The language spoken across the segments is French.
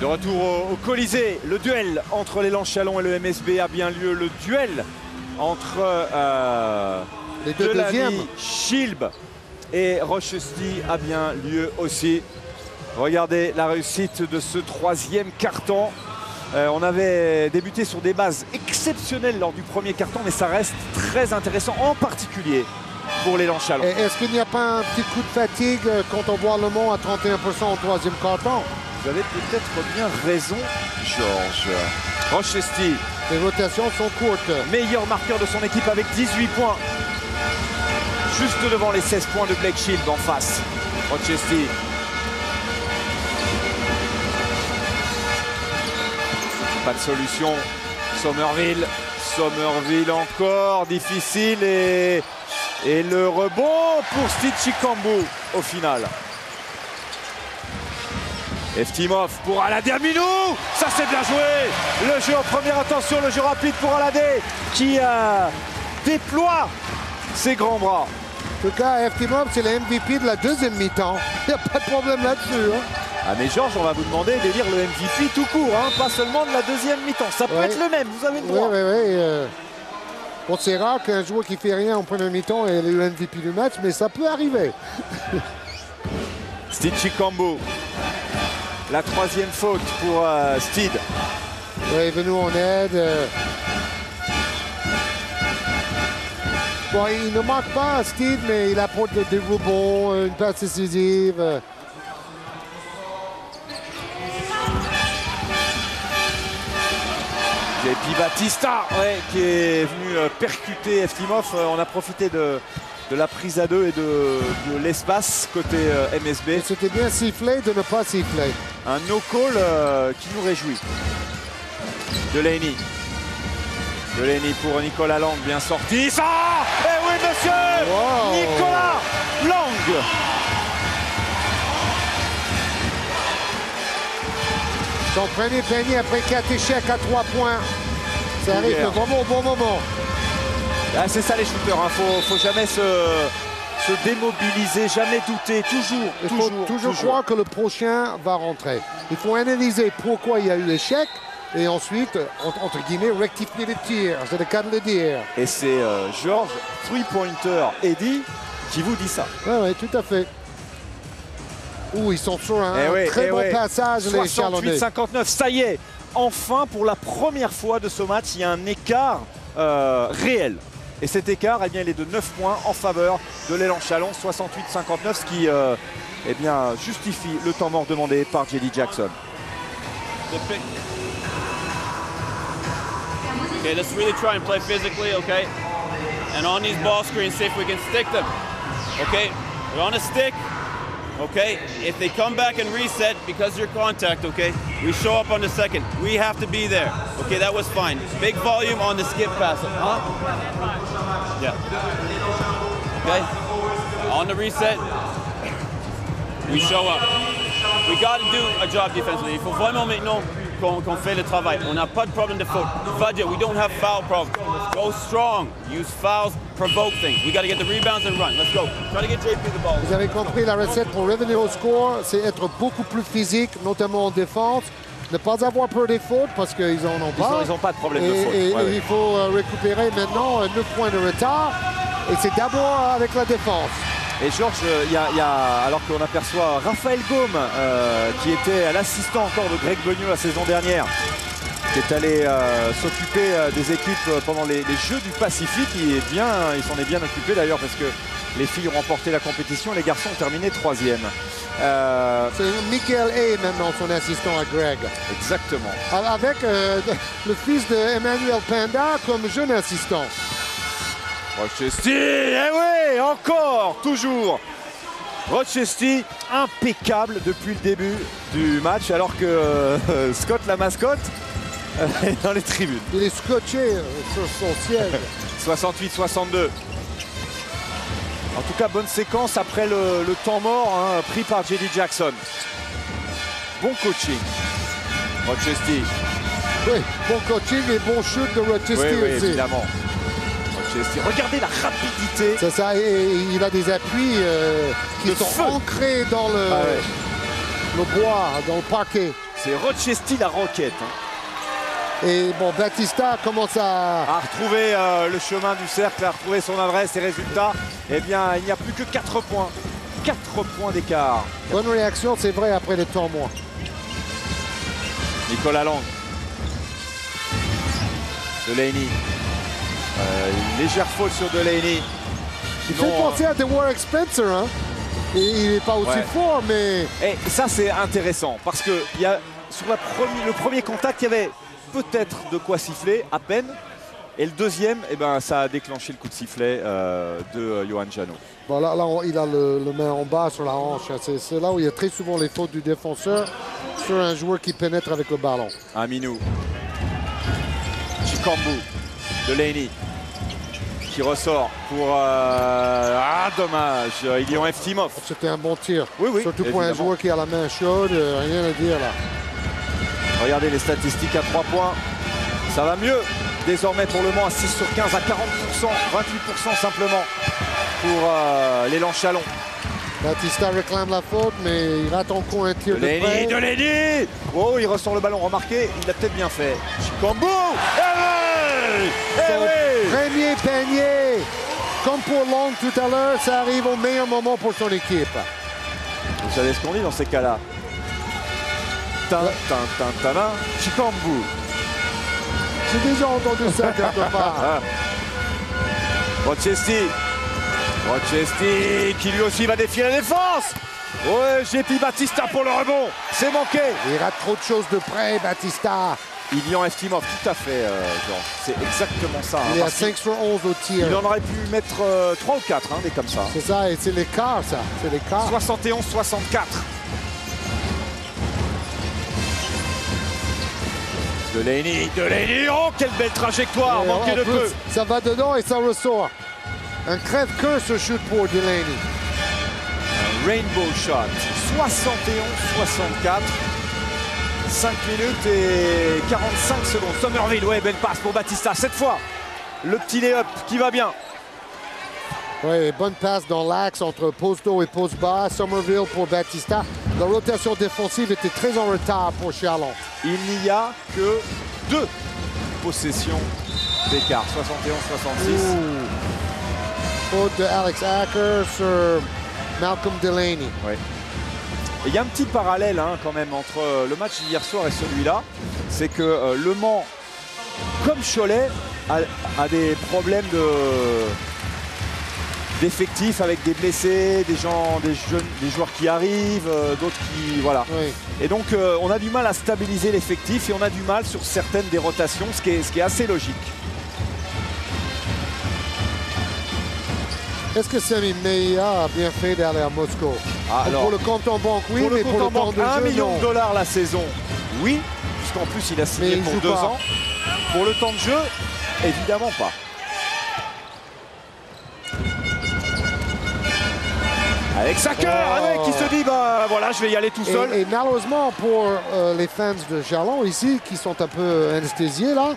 De retour au Colisée, le duel entre l'élan Chalon et le MSB a bien lieu. Le duel entre les deux deuxièmes, Chilb et Rochestie a bien lieu aussi. Regardez la réussite de ce troisième carton. On avait débuté sur des bases exceptionnelles lors du premier carton, mais ça reste très intéressant, en particulier pour l'élan Chalon. Est-ce qu'il n'y a pas un petit coup de fatigue quand on voit Le Mans à 31% au troisième carton? Vous avez peut-être bien raison, Georges. Rochestie. Les rotations sont courtes. Meilleur marqueur de son équipe avec 18 points. Juste devant les 16 points de Blake Chilb en face. Rochestie. Pas de solution. Somerville encore difficile et le rebond pour Steve Chikambu au final. Eftimov pour Aladé Aminou. Ça c'est bien joué. Le jeu en première intention, le jeu rapide pour Aladé qui déploie ses grands bras. En tout cas, Eftimov c'est le MVP de la deuxième mi-temps. Il n'y a pas de problème là-dessus. Ah mais Georges, on va vous demander d'élire le MVP tout court, pas seulement de la deuxième mi-temps. Ça peut être le même, vous avez le droit. Oui. Bon, c'est rare qu'un joueur qui fait rien en première mi-temps ait le MVP du match, mais ça peut arriver. Steve Chikambu. La troisième faute pour Steed. Oui, venu en aide. Bon, il ne manque pas Steed, mais il apporte des rebonds, une passe décisive. Et puis Batista, qui est venu percuter Eftimov. On a profité de la prise à deux et de l'espace côté MSB. C'était bien sifflé de ne pas siffler. Un no-call qui nous réjouit. Delaney pour Nicolas Lang, bien sorti. Ça, eh oui monsieur, wow. Nicolas Lang. Son premier panier après 4 échecs à 3 points. Ça arrive vraiment au bon moment. Ah, c'est ça les shooters, faut jamais se démobiliser, jamais douter, toujours croire que le prochain va rentrer. Il faut analyser pourquoi il y a eu l'échec et ensuite, entre guillemets, rectifier les tirs. C'est le cas de le dire. Et c'est Georges, three-pointer Eddie, qui vous dit ça. Oui, tout à fait. Ouh, ils sont sur un très bon passage, les Chalonnais. 68-59, ça y est, enfin, pour la première fois de ce match, il y a un écart réel. Et cet écart, il est de 9 points en faveur de l'élan Chalon, 68-59, ce qui justifie le temps mort demandé par J.D. Jackson. Okay, let's really try and play physically, okay? And on these ball screens, see if we can stick them. Okay, we're on a stick. Okay, if they come back and reset because you're contact, okay, we show up on the second. We have to be there. Okay, that was fine. Big volume on the skip pass, huh? Yeah. Okay, on the reset, we show up. We got to do a job defensively. Il faut vraiment maintenant qu'on fait le travail. On n'a pas de problème de faute. Budget, we don't have foul problems. Go strong. Use fouls, provoke things. We got to get the rebounds and run. Let's go. Try to get JP the ball. Vous avez compris la recette pour revenir au score, c'est être beaucoup plus physique, notamment en défense. Ne pas avoir peur des fautes parce qu'ils n'en ont pas. Ils n'ont pas de problème de faute. Et il faut récupérer maintenant 9 points de retard. Et c'est d'abord avec la défense. Et Georges, alors qu'on aperçoit Raphaël Gaume, qui était à l'assistant encore de Greg Beugnot la saison dernière, qui est allé s'occuper des équipes pendant les Jeux du Pacifique. Il s'en est bien occupé d'ailleurs parce que les filles ont remporté la compétition, les garçons ont terminé 3e. C'est Michael Hay maintenant son assistant à Greg. Exactement. Avec le fils de Emmanuel Panda comme jeune assistant. Rochestie, eh oui, encore, toujours. Rochestie, impeccable depuis le début du match, alors que Scott, la mascotte, est dans les tribunes. Il est scotché sur son siège. 68-62. En tout cas, bonne séquence après le temps mort pris par J.D. Jackson. Bon coaching. Rochestie. Oui, bon coaching et bon shoot de Rochestie oui, aussi. Évidemment. Regardez la rapidité. C'est ça, et il a des appuis qui sont ancrés dans le bois, dans le parquet. C'est Rochester la roquette. Hein. Et bon, Batista commence à retrouver le chemin du cercle, à retrouver son adresse et résultat. Eh bien, il n'y a plus que 4 points. 4 points d'écart. Bonne réaction, c'est vrai, après les temps morts. Nicolas Lang. Delaney. Légère faute sur Delaney. Il fait penser à The Warwick Spencer, hein. Et il n'est pas aussi fort, mais... Et ça, c'est intéressant, parce que il y a, sur le premier contact, il y avait peut-être de quoi siffler, à peine. Et le deuxième, eh ben, ça a déclenché le coup de sifflet de Johan Janot. Bon, là il a le main en bas sur la hanche. C'est là où il y a très souvent les fautes du défenseur sur un joueur qui pénètre avec le ballon. Aminou. Chikambu. Delaney. Qui ressort pour... dommage. Ilion Eftimov. C'était un bon tir. Oui, surtout évidemment. pour un joueur qui a la main chaude, rien à dire là. Regardez les statistiques à 3 points. Ça va mieux. Désormais pour le Mans à 6 sur 15 à 40%, 28% simplement pour l'élan Chalon. Batista réclame la faute, mais il rate encore un tir de près. Delaney. Oh, il ressort le ballon, remarqué, il l'a peut-être bien fait. Chikambu. Premier panier. Comme pour Long tout à l'heure, ça arrive au meilleur moment pour son équipe. Vous savez ce qu'on dit dans ces cas-là? Chikambu. J'ai déjà entendu ça quelque part. Rochester qui lui aussi va défier la défense. Ouais, JP Batista pour le rebond. C'est manqué. Il rate trop de choses de près, Batista. Ilian Eftimov, tout à fait, Jean. C'est exactement ça. Il est à 5 sur 11 au tir. Il en aurait pu mettre 3 ou 4, des comme ça. C'est ça, et c'est l'écart, ça. C'est l'écart. 71-64. Delaney, oh, quelle belle trajectoire, manqué de peu. Ça va dedans et ça ressort. Un crève-cœur ce shoot pour Delaney. Un rainbow shot, 71-64. 5 minutes et 45 secondes. Somerville, ouais, belle passe pour Batista. Cette fois, le petit lay-up qui va bien. Oui, bonne passe dans l'axe entre poste haut et poste bas. Somerville pour Batista. La rotation défensive était très en retard pour Chalon. Il n'y a que 2 possessions d'écart, 71-66. Faute de Alex Acker sur Malcolm Delaney. Oui. Il y a un petit parallèle quand même entre le match d'hier soir et celui-là. C'est que Le Mans, comme Cholet, a des problèmes d'effectifs avec des blessés, des joueurs qui arrivent, d'autres qui... Voilà. Oui. Et donc on a du mal à stabiliser l'effectif et on a du mal sur certaines des rotations, ce qui est assez logique. Est-ce que Sami Meia a bien fait d'aller à Moscou? Pour le compte en banque, oui, mais pour le temps de jeu, $1 million la saison, oui, puisqu'en plus il a signé pour 2 ans. Pour le temps de jeu, évidemment pas. Avec Sacker, qui se dit, bah voilà, je vais y aller tout seul. Et malheureusement pour les fans de Chalon ici, qui sont un peu anesthésiés là,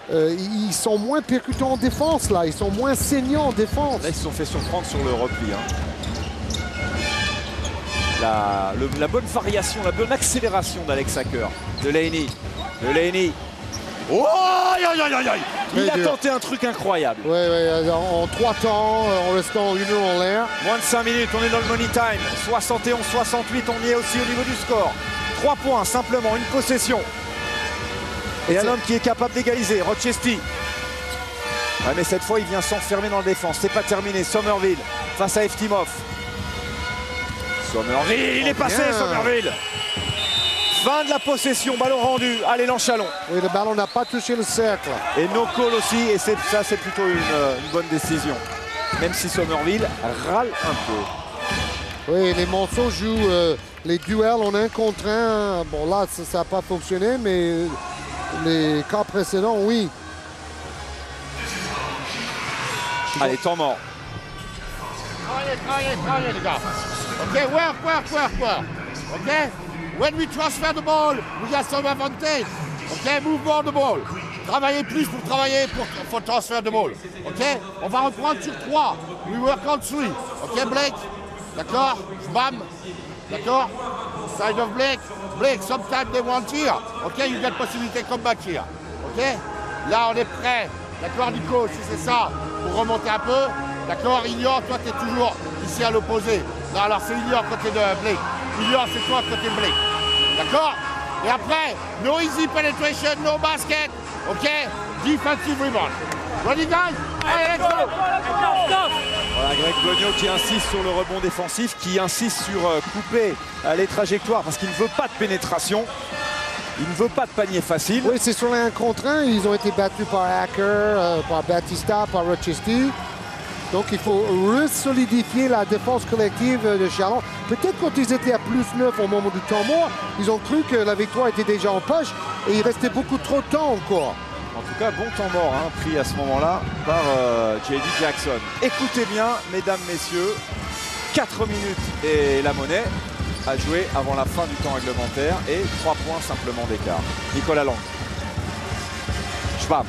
ils sont moins percutants en défense là, ils sont moins saignants en défense. Là, ils se sont fait surprendre sur le repli. La bonne variation, la bonne accélération d'Alex Sacker. Delaney. Oh, aïe, aïe, aïe, aïe. Il a tenté un truc incroyable. Oui, en 3 temps, en restant 1 heure en l'air. Moins de 5 minutes, on est dans le money time. 71-68, on y est aussi au niveau du score. 3 points, simplement, une possession. Et un homme qui est capable d'égaliser, Rochester. Ouais, mais cette fois, il vient s'enfermer dans la défense. C'est pas terminé. Somerville face à Eftimov. Somerville, il est passé, Somerville. Fin de la possession, ballon rendu à l'élan Chalon. Oui, le ballon n'a pas touché le cercle. Et no call aussi, et ça c'est plutôt une bonne décision. Même si Somerville râle un peu. Oui, les Monceaux jouent les duels en 1 contre 1. Bon là, ça n'a pas fonctionné, mais les cas précédents, oui. Allez, temps mort. Travaillez les gars. OK, work. OK? When we transfer the ball, we got some advantage. OK, move more the ball. Travaillez plus pour transfer the ball. OK? On va reprendre sur 3. We work on 3. OK, Blake? D'accord? Bam. D'accord? Side of Blake. Blake, sometimes they want here. OK, you get possibilité de comeback here. OK? Là, on est prêt. D'accord, Nico, si c'est ça, pour remonter un peu. D'accord, Ignore, toi, tu es toujours ici à l'opposé. Non, alors c'est Ignore côté de Blake. Ignore, c'est toi côté Blake. D'accord? Et après, no easy penetration, no basket. OK? Defensive rebound. Ready, guys? Allez, let's go! Voilà, Greg Boniot qui insiste sur le rebond défensif, qui insiste sur couper les trajectoires parce qu'il ne veut pas de pénétration. Il ne veut pas de panier facile. Oui, c'est sur les 1 contre 1. Ils ont été battus par Hacker, par Batista, par Rochester. Donc il faut resolidifier la défense collective de Charlotte. Peut-être quand ils étaient à +9 au moment du temps mort, ils ont cru que la victoire était déjà en poche et il restait beaucoup trop de temps encore. En tout cas, bon temps mort pris à ce moment-là par J.D. Jackson. Écoutez bien, mesdames, messieurs, 4 minutes et la monnaie à jouer avant la fin du temps réglementaire et 3 points simplement d'écart. Nicolas Lang. Schwab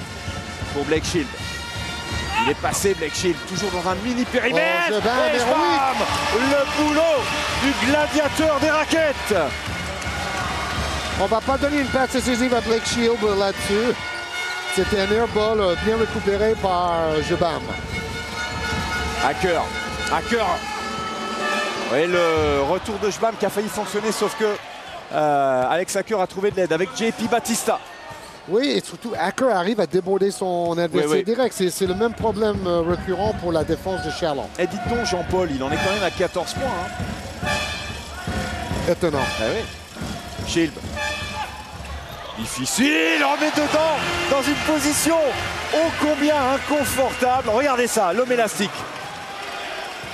pour Blake Shield. Il est passé, Blake Shield, toujours dans un mini périmètre. Oh, et Schwab, le boulot du gladiateur des raquettes. On va pas donner une passe décisive à Blake Shield là-dessus. C'était un airball bien récupéré par Jebam. Hacker. Oui, le retour de Jebam qui a failli fonctionner, sauf que Alex Hacker a trouvé de l'aide avec JP Batista. Oui, et surtout, Hacker arrive à déborder son adversaire direct. C'est le même problème récurrent pour la défense de Charlotte. Et dites donc, Jean-Paul, il en est quand même à 14 points. Étonnant. Ah oui. Shield. Difficile, on met dedans dans une position ô combien inconfortable. Regardez ça, l'homme élastique.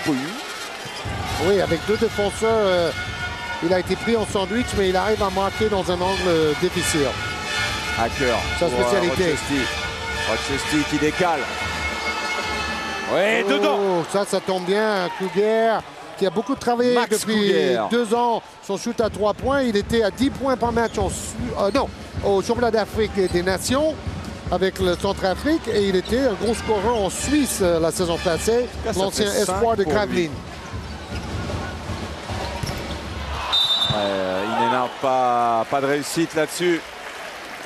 Oui, avec 2 défenseurs, il a été pris en sandwich, mais il arrive à marquer dans un angle difficile. Hacker. Sa spécialité. Rochester qui décale. Oui, dedans. Ça tombe bien. Kruger, qui a beaucoup travaillé Max depuis Kruger. 2 ans. Son shoot à 3 points, il était à 10 points par match au championnat d'Afrique des Nations avec le Centrafrique et il était un gros scoreur en Suisse la saison passée, l'ancien espoir de Gravelines. Il n'énerve pas de réussite là-dessus.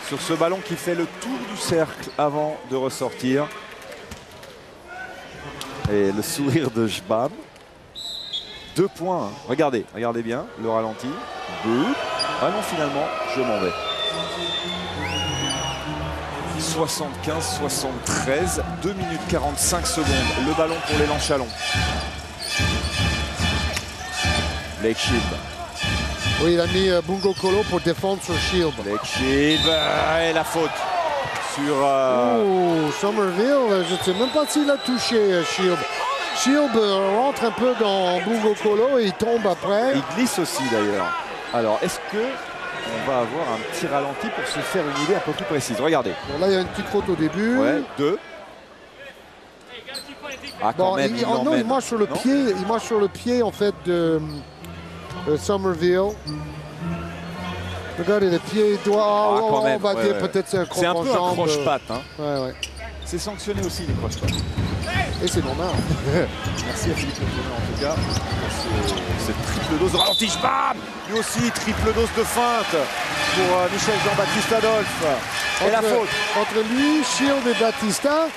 Sur ce ballon qui fait le tour du cercle avant de ressortir. Et le sourire de Jebam. 2 points. Regardez bien le ralenti. Ah non, finalement, je m'en vais. 75-73, 2 minutes 45 secondes. Le ballon pour l'élan Chalon. Blake Shield. Oui, il a mis Bungo Kolo pour défendre sur Shield. Blake Shield et la faute sur... Somerville, je ne sais même pas s'il a touché Shield. Shield rentre un peu dans Bungo Kolo et il tombe après. Il glisse aussi d'ailleurs. Alors, est-ce que on va avoir un petit ralenti pour se faire une idée un peu plus précise? Regardez. Bon, là, il y a une petite faute au début. Ouais, 2. Ah, quand même, il marche sur le pied. Il marche sur le pied, en fait, de Somerville. Regardez, le pied doit... quand même, on va dire peut-être c'est un croche-jambe. C'est un peu un croche-patte. Hein. Ouais. C'est sanctionné aussi, les croche-pattes. Et c'est normal. Merci à Philippe Letonnet, en tout cas, pour cette triple dose de ralenti. Bam, lui aussi, triple dose de feinte pour Michel Jean-Baptiste Adolphe. Et la faute. Entre lui, Shield et Batista,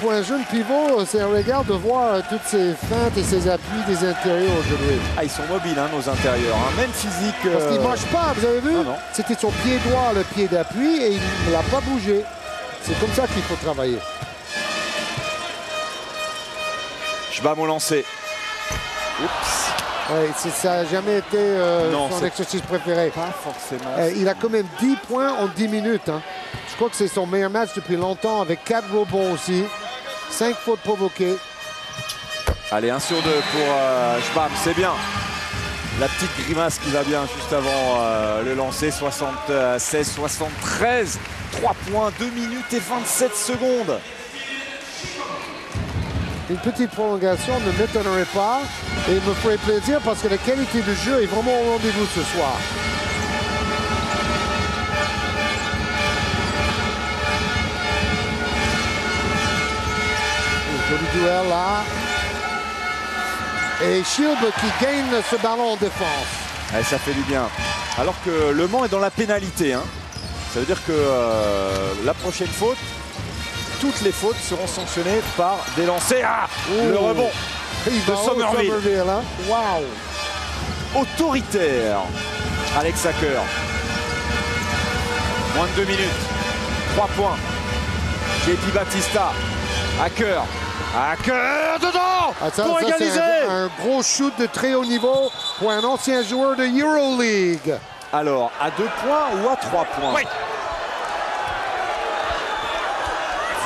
pour un jeune pivot, c'est un regard de voir toutes ces feintes et ces appuis des intérieurs aujourd'hui. Ah, ils sont mobiles, nos intérieurs, même physique. Parce qu'il ne marche pas, vous avez vu? Non. C'était son pied droit, le pied d'appui, et il ne l'a pas bougé. C'est comme ça qu'il faut travailler. Jebam au lancer. Oups. Ouais, ça n'a jamais été son exercice préféré. Pas forcément. Il a quand même 10 points en 10 minutes. Hein. Je crois que c'est son meilleur match depuis longtemps, avec 4 rebonds aussi. 5 fautes provoquées. Allez, 1 sur 2 pour Jebam, c'est bien. La petite grimace qui va bien juste avant le lancer. 76-73. 3 points, 2 minutes et 27 secondes. Une petite prolongation ne m'étonnerait pas et me ferait plaisir parce que la qualité de jeu est vraiment au rendez-vous ce soir. Joli duel là. Et Shield qui gagne ce ballon en défense. Ouais, ça fait du bien. Alors que Le Mans est dans la pénalité. Hein. Ça veut dire que la prochaine faute, toutes les fautes seront sanctionnées par des lancers. Ah, le rebond de Somerville. Hein. Wow. Autoritaire, Alex Hacker. Moins de 2 minutes. 3 points. JP Battista. Hacker. Hacker dedans pour égaliser. Un gros shoot de très haut niveau pour un ancien joueur de Euroleague. Alors, à 2 points ou à 3 points? Oui.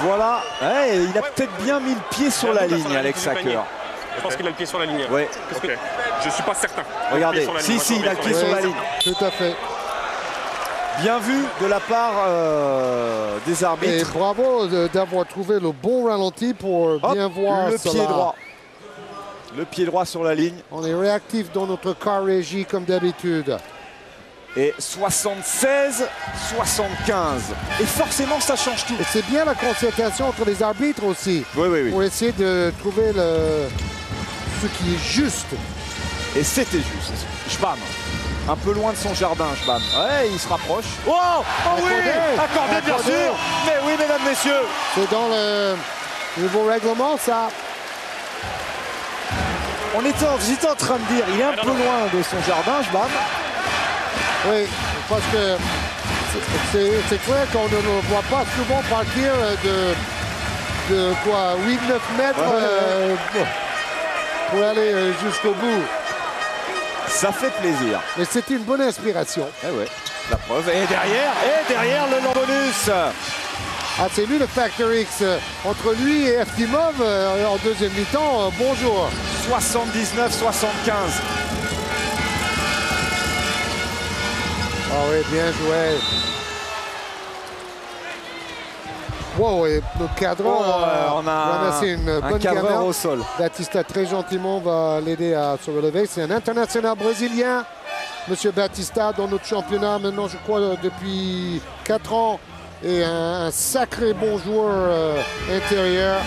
Voilà. Ouais, il a peut-être bien mis le pied sur la ligne, Alex Hacker. Je pense qu'il a le pied sur la ligne. Ouais. Okay. Je suis pas certain. Regardez, si, il a le pied sur la ligne. Tout à fait. Bien vu de la part des arbitres. Et bravo d'avoir trouvé le bon ralenti pour bien voir le cela. pied droit. Le pied droit sur la ligne. On est réactif dans notre car régie comme d'habitude. Et 76-75. Et forcément, ça change tout. Et c'est bien la concertation entre les arbitres aussi. Oui. Pour essayer de trouver ce qui est juste. Et c'était juste. Schbam. Un peu loin de son jardin, Schbam. Ouais, il se rapproche. Oh oui, accordé bien sûr. Mais oui, mesdames, messieurs. C'est dans le nouveau règlement, ça. J'étais en train de dire, il est un peu loin de son jardin, Schbam. Oui, parce que c'est clair qu'on ne le voit pas souvent partir de quoi, 8-9 mètres pour aller jusqu'au bout. Ça fait plaisir. Mais c'est une bonne inspiration. Eh ouais, la preuve. Et derrière le bonus. Ah, c'est lui le Factor X. Entre lui et Eftimov en deuxième mi-temps, bonjour. 79-75. Ah oui, bien joué. Wow, et le cadreur on a ramassé une bonne cadreur gamelle. au sol. Battista très gentiment va l'aider à se relever. C'est un international brésilien, Monsieur Battista, dans notre championnat maintenant, je crois, depuis 4 ans. Et un sacré bon joueur intérieur.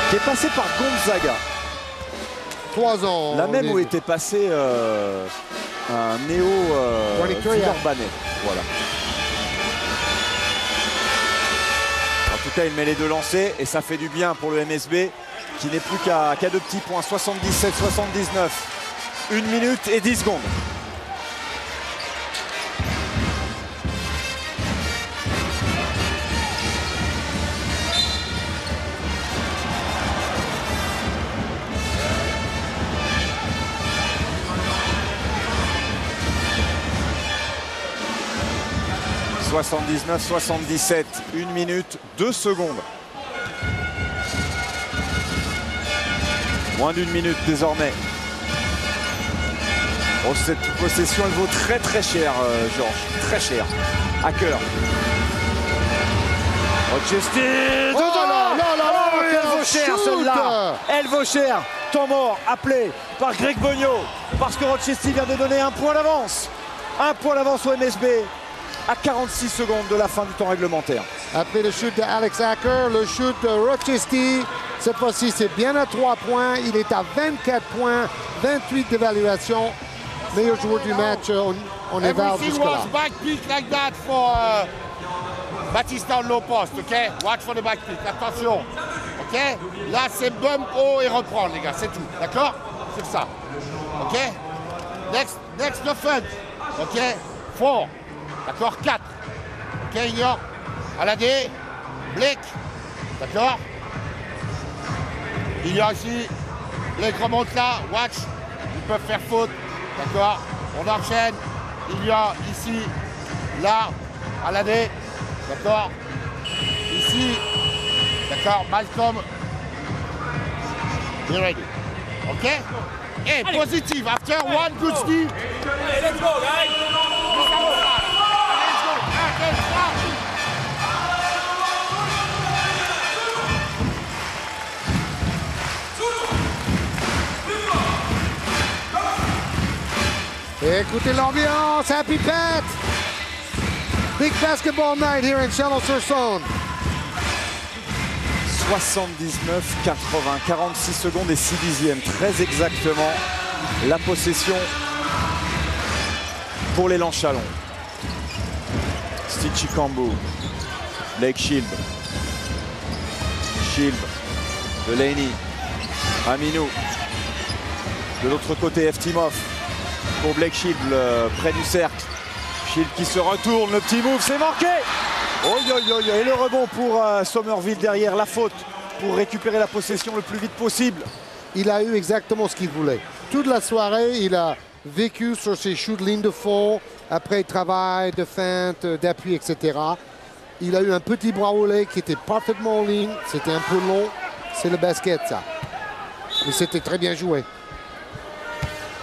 Qui est passé par Gonzaga. 3 ans. La même où était passé un néo Villeurbanais. Voilà. En tout cas, il met les 2 lancers et ça fait du bien pour le MSB qui n'est plus qu'à 2 petits points. 77-79. 1 minute et 10 secondes. « 79-77, 1 minute, 2 secondes. Moins d'1 minute désormais. Oh, cette possession, elle vaut très très cher, Georges. Très cher. Hacker. Rochester. Elle vaut cher celle-là. Elle vaut cher. Temps mort appelé par Greg Bogno. Parce que Rochester vient de donner 1 point d'avance. 1 point d'avance au MSB. À 46 secondes de la fin du temps réglementaire. Après le shoot de Alex Hacker, le shoot de Rochester. Cette fois-ci, c'est bien à 3 points. Il est à 24 points, 28 d'évaluation. Meilleur joueur du match, on évalue jusque-là. Everything was back peak like that for Battista on low post, ok? Watch for the back peak, attention. Ok? Là, c'est bump haut et reprendre, les gars, c'est tout. D'accord? C'est ça. Ok? Next defense. Ok? 4. D'accord, 4. Ok, Igor. Aladé. Blake. D'accord. Il y a ici. Blake remonte là. Watch. Ils peuvent faire faute. D'accord. On enchaîne. Il y a ici. Là. Aladé. D'accord. Ici. D'accord. Malcolm. Be ready. Ok. Et positive. After one good steam. Let's go, guys. Et écoutez l'ambiance, Happy Pat! Big basketball night here in Chalon-sur-Saône. 79-80, 46 secondes et 6 dixièmes, très exactement la possession pour l'élan Chalon. Stitchy Cambo, Blake Shield, Delaney, Aminou. De l'autre côté, Eftimov pour Blake Shield, près du cercle. Shield qui se retourne, le petit move, c'est manqué. Et le rebond pour Somerville derrière, la faute pour récupérer la possession le plus vite possible. Il a eu exactement ce qu'il voulait. Toute la soirée, il a vécu sur ses shoots de ligne de fond, après travail, de feinte, d'appui, etc. Il a eu un petit bras roulé qui était parfaitement en ligne. C'était un peu long. C'est le basket, ça. Mais c'était très bien joué.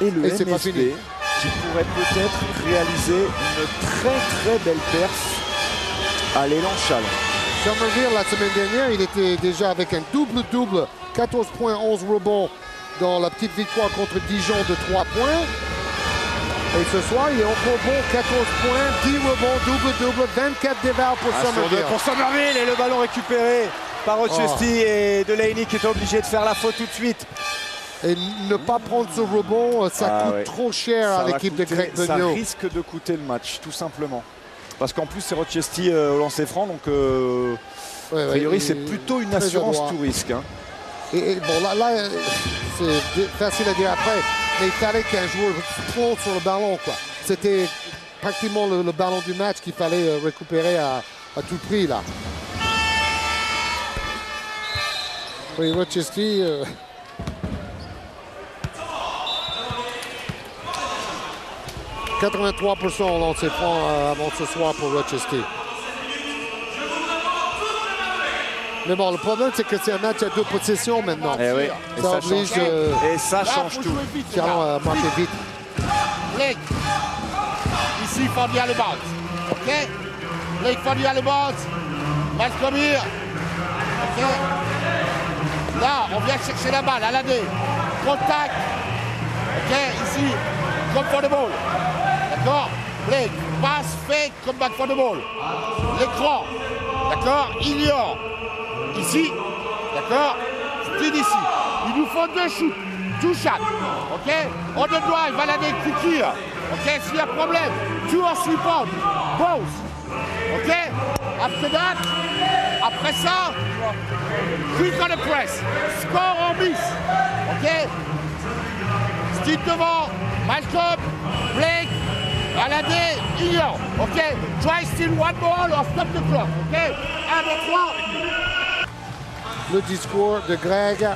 Et le MSB qui pourrait peut-être réaliser une très belle perf à l'élan Chalon. Somerville, la semaine dernière, il était déjà avec un double-double, 14 points, 11 rebonds dans la petite victoire contre Dijon de 3 points. Et ce soir, il est encore bon, 14 points, 10 rebonds, double-double, 24 dévals pour Somerville. Pour Somerville, et le ballon récupéré par Rochester et Delaney qui est obligé de faire la faute tout de suite. Et ne pas prendre ce rebond, ça coûte trop cher à l'équipe de Greg Beugnot. Ça risque de coûter le match, tout simplement. Parce qu'en plus, c'est Rochester au lancer franc, donc a priori, c'est plutôt une assurance tout risque. Hein. Et bon, là c'est facile à dire après, mais il fallait qu'un joueur fonce sur le ballon, quoi. C'était pratiquement le ballon du match qu'il fallait récupérer à tout prix, là. Oui, Rochester... 83% au lancer franc avant ce soir pour Rochester. Mais bon, le problème, c'est que c'est un match à 2 possessions maintenant. Et oui, ça oblige... et ça change tout. Chalon a marqué vite. Blake. Ici, il faut bien le bounce. OK? Blake, il faut bien le bounce. Malcolm here. OK? Là, on vient chercher la balle à la D. Contact. OK? Ici, come for the ball. D'accord? Blake, passe, fake, come back for the ball. L'écran. D'accord? Ignore. Ici. D'accord? Speed ici. Il nous faut 2 shoots. 2 shots. OK? On the drive, va la décriture. OK? S'il y a problème, 2 or 3 points. Both. OK? Après ça, quick on the press. Score en miss. OK? Steve devant. Malcolm. Blake. À la D, ignore. OK? Try still one ball or stop the clock. OK? 1, 2, 3. Le discours de Greg.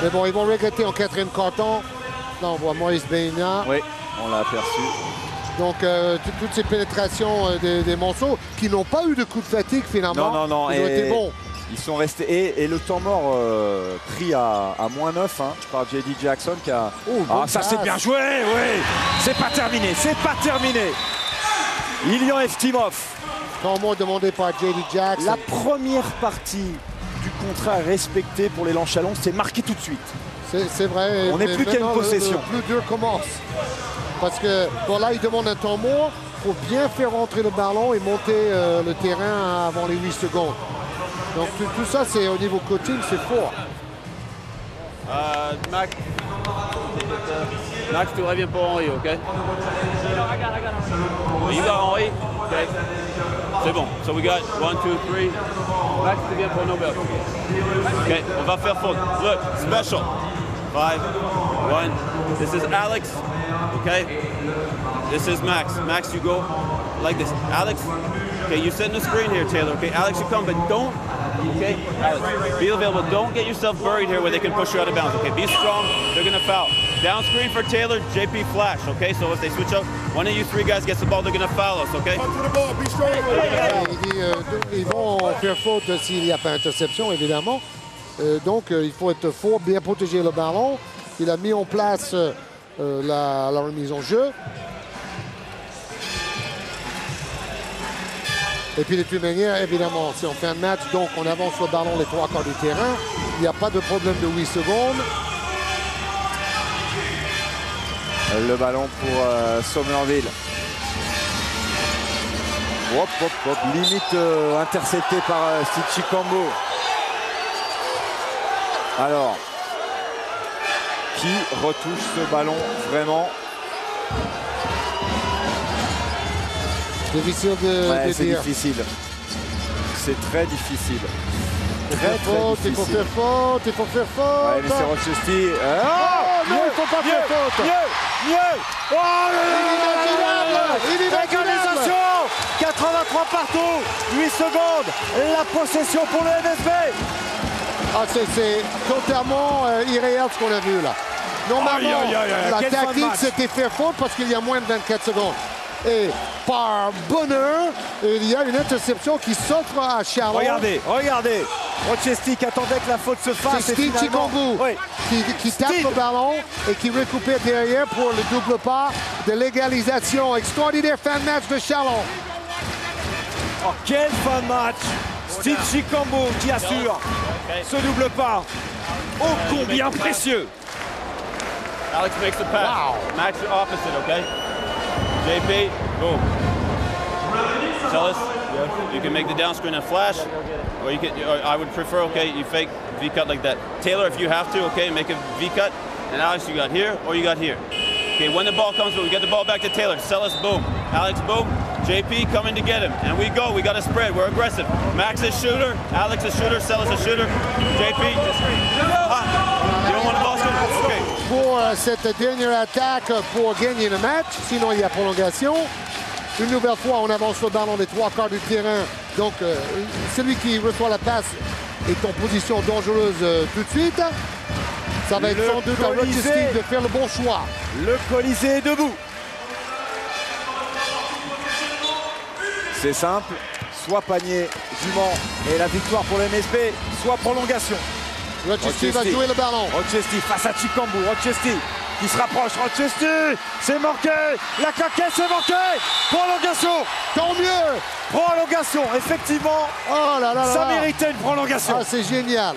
Mais bon, ils vont regretter en 4e quart-temps. Là, on voit Maurice Bénia. Oui, on l'a aperçu. Donc, toutes ces pénétrations des Monceaux qui n'ont pas eu de coup de fatigue finalement. Non. Ils ont été bons. Ils sont restés. Et le temps mort pris à -9 par J.D. Jackson qui a. Ça c'est bien joué, oui. C'est pas terminé. Ilian Eftimov. Temps mort demandé par J.D. Jackson. La première partie du contrat respecté pour l'élan Chalon, c'est marqué tout de suite. C'est vrai. On n'est plus qu'à une possession. Le plus dur commence. Parce que bon, là, il demande un temps mort pour bien faire rentrer le ballon et monter le terrain avant les 8 secondes. Donc tout ça, c'est au niveau coaching, c'est fort. Max, tu reviens pour Henri, OK? You got Henri? OK. C'est bon. So we got 1, 2, 3. Max, tu viens pour Nobel. OK, on va faire faute. Look, special. 5, 1. This is Alex. OK? This is Max. Max, you go like this. Alex, okay, you set in the screen here, Taylor. Okay, Alex, you come, but don't. Okay, Alex, be available. Don't get yourself buried here where they can push you out of bounds. Okay, be strong. They're gonna foul. Down screen for Taylor, JP flash. Okay, so if they switch up, one of you 3 guys gets the ball, they're gonna foul us. Okay. Ils vont faire faute s'il n'y a pas interception, évidemment. Donc, il faut être fort, bien protéger le ballon. Il a mis en place la remise en jeu. Et puis de toute manière, évidemment, si on fait un match, donc on avance le ballon les 3 quarts du terrain. Il n'y a pas de problème de 8 secondes. Le ballon pour Somerville. Limite intercepté par Stitchy Cambo. Alors, qui retouche ce ballon vraiment? Difficile de c'est dire. difficile. C'est très difficile. Il faut faire faute, il faut faire faute. Ouais, mais c'est Rochester. Non, il ne faut pas faire faute. Mieux. Oh, Inimaginable. 83 partout. 8 secondes. La possession pour le MSB. Ah, c'est totalement irréel ce qu'on a vu là. Normalement, la tactique c'était faire faute parce qu'il y a moins de 24 secondes. Et par bonheur, il y a une interception qui s'offre à Charlotte. Regardez. Rochester qui attendait que la faute se fasse. C'est Steve Chikambu qui tape le ballon et qui récupère derrière pour le double pas de l'égalisation. Extraordinaire fin de match de Charlotte. Oh, quel fin de match! Steve Chikambu qui assure ce double pas. Oh, combien précieux! Alex makes the pass. Wow. Match the opposite, okay? JP, boom. Tell us, you can make the down screen and flash, or you can. Or I would prefer, okay, you fake V cut like that. Taylor, if you have to, okay, make a V cut. And Alex, you got here or you got here. Okay, when the ball comes, we get the ball back to Taylor. Sellis, boom. Alex, boom. JP coming to get him, and we go. We got a spread. We're aggressive. Max is shooter. Alex is shooter. Sellis is shooter. JP, you don't want the ball screen? Okay. Pour cette dernière attaque pour gagner le match, sinon il y a prolongation. Une nouvelle fois, on avance le ballon des 3 quarts du terrain. Donc, celui qui reçoit la passe est en position dangereuse tout de suite. Ça va être sans doute à Rochester de faire le bon choix. Le Colisée est debout. C'est simple, soit panier Dumont et la victoire pour le MSB, soit prolongation. Rochester va jouer le ballon. Rochester face à Chikambu. Rochester qui se rapproche. Rochester, c'est manqué. La claquette, c'est manqué. Prolongation. Tant mieux. Prolongation, effectivement. Oh là là là. Ça méritait une prolongation. Ah, c'est génial.